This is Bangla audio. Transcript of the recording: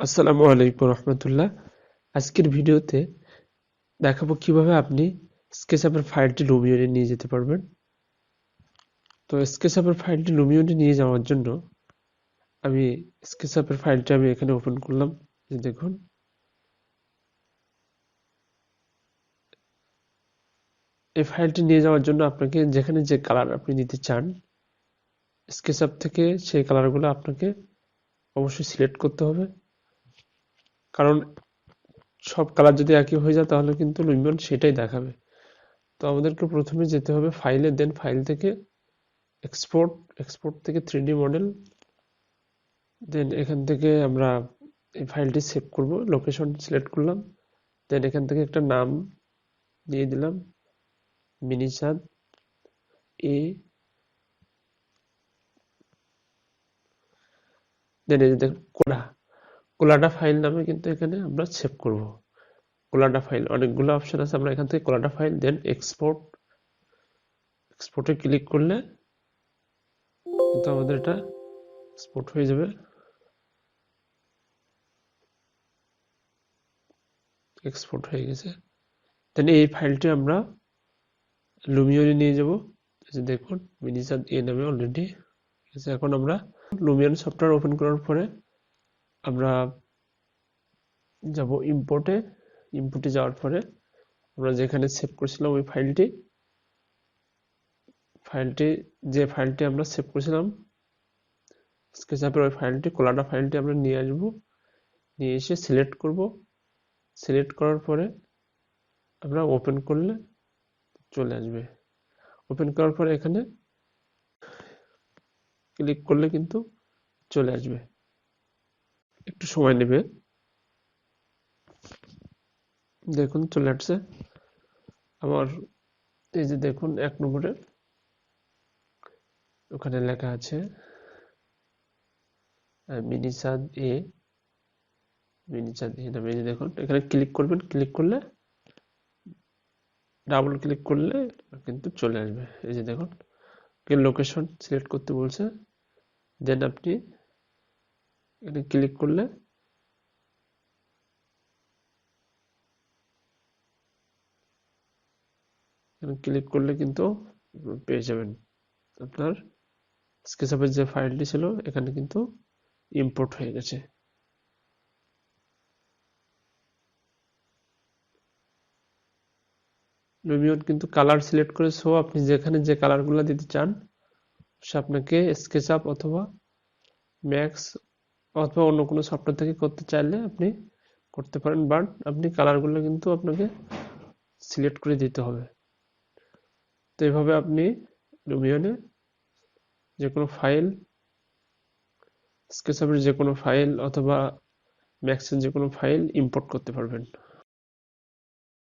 আসসালামু আলাইকুম রহমতুল্লাহ। আজকের ভিডিওতে দেখাবো কিভাবে আপনি স্কেচআপের ফাইলটি লুমিয়নে নিয়ে যেতে পারবেন। তো স্কেচআপের ফাইলটি লুমিয়নে নিয়ে যাওয়ার জন্য আমি স্কেচআপের ফাইলটি এখানে ওপেন করলাম। এই দেখুন, এই ফাইলটি নিয়ে যাওয়ার জন্য আপনাকে যেখানে যে কালার আপনি নিতে চান স্কেচআপ থেকে সেই কালারগুলো আপনাকে অবশ্যই সিলেক্ট করতে হবে, কারণ সব কালার যদি একই হয়ে যায় তাহলে কিন্তু লুমিয়ন সেটাই দেখাবে। তো আমাদেরকে প্রথমে যেতে হবে ফাইলে, দেন ফাইল থেকে এক্সপোর্ট থেকে 3D মডেল, দেন এখান থেকে আমরা এই ফাইলটি সেভ করব। লোকেশন সিলেক্ট করলাম, দেন এখান থেকে একটা নাম দিয়ে দিলাম মিনিচাঁদ এ, দেন এই যে দেখুন কোলাডা ফাইল নামে কিন্তু এখানে আমরা সেভ করব। কোলাডা ফাইল অনেকগুলো অপশন আছে, আমরা এখান থেকে কোলাডা ফাইল, দেন এক্সপোর্টে ক্লিক করলে কিন্তু আমাদের এটা এক্সপোর্ট হয়ে যাবে। এক্সপোর্ট হয়ে গেছে, দেন এই ফাইলটি আমরা লুমিয়নে নিয়ে যাব। এই যে দেখুন মিনিচাঁদ এ নামে অলরেডি আছে। এখন আমরা লুমিয়ন সফটওয়্যার ওপেন করার পরে আমরা যাব ইম্পোর্টে যাওয়ার পরে আমরা যেখানে সেভ করেছিলাম ওই যে ফাইলটি আমরা সেভ করেছিলাম স্কেচআপের, ওই ফাইলটি কোলাডা ফাইলটি আমরা নিয়ে আসবো। নিয়ে এসে সিলেক্ট করব। সিলেক্ট করার পরে আমরা ওপেন করলে চলে আসবে। ওপেন করার পরে এখানে ক্লিক করলে কিন্তু চলে আসবে, একটু সময় নেবে। দেখুন চলে আসছে আমার। এই যে দেখুন 1 নম্বরে ওখানে লেখা আছে মিনিচাঁদ এ নামে। এই যে দেখুন এখানে ক্লিক করবেন, ক্লিক করলে ডাবল ক্লিক করলে কিন্তু চলে আসবে। এই যে দেখুন লোকেশন সিলেক্ট করতে বলছে, দেন আপনি এখানে ক্লিক করলে কিন্তু পেয়ে যাবেন আপনার স্কেচআপের যে ফাইলটি ছিল এখানে কিন্তু ইম্পোর্ট হয়ে গেছে। লুমিয়ন কিন্তু কালার সিলেক্ট করে, সো আপনি যেখানে যে কালারগুলো দিতে চান সে আপনাকে স্কেচআপ অথবা ম্যাক্স অথবা অন্য কোনো সফটওয়্যার থেকে করতে চাইলে আপনি করতে পারেন, বাট আপনি কালারগুলো কিন্তু আপনাকে সিলেক্ট করে দিতে হবে। তো এইভাবে আপনি লুমিয়নে যে কোনো ফাইল, স্কেচআপের যে কোনো ফাইল অথবা ম্যাক্সের যে কোনো ফাইল ইম্পোর্ট করতে পারবেন।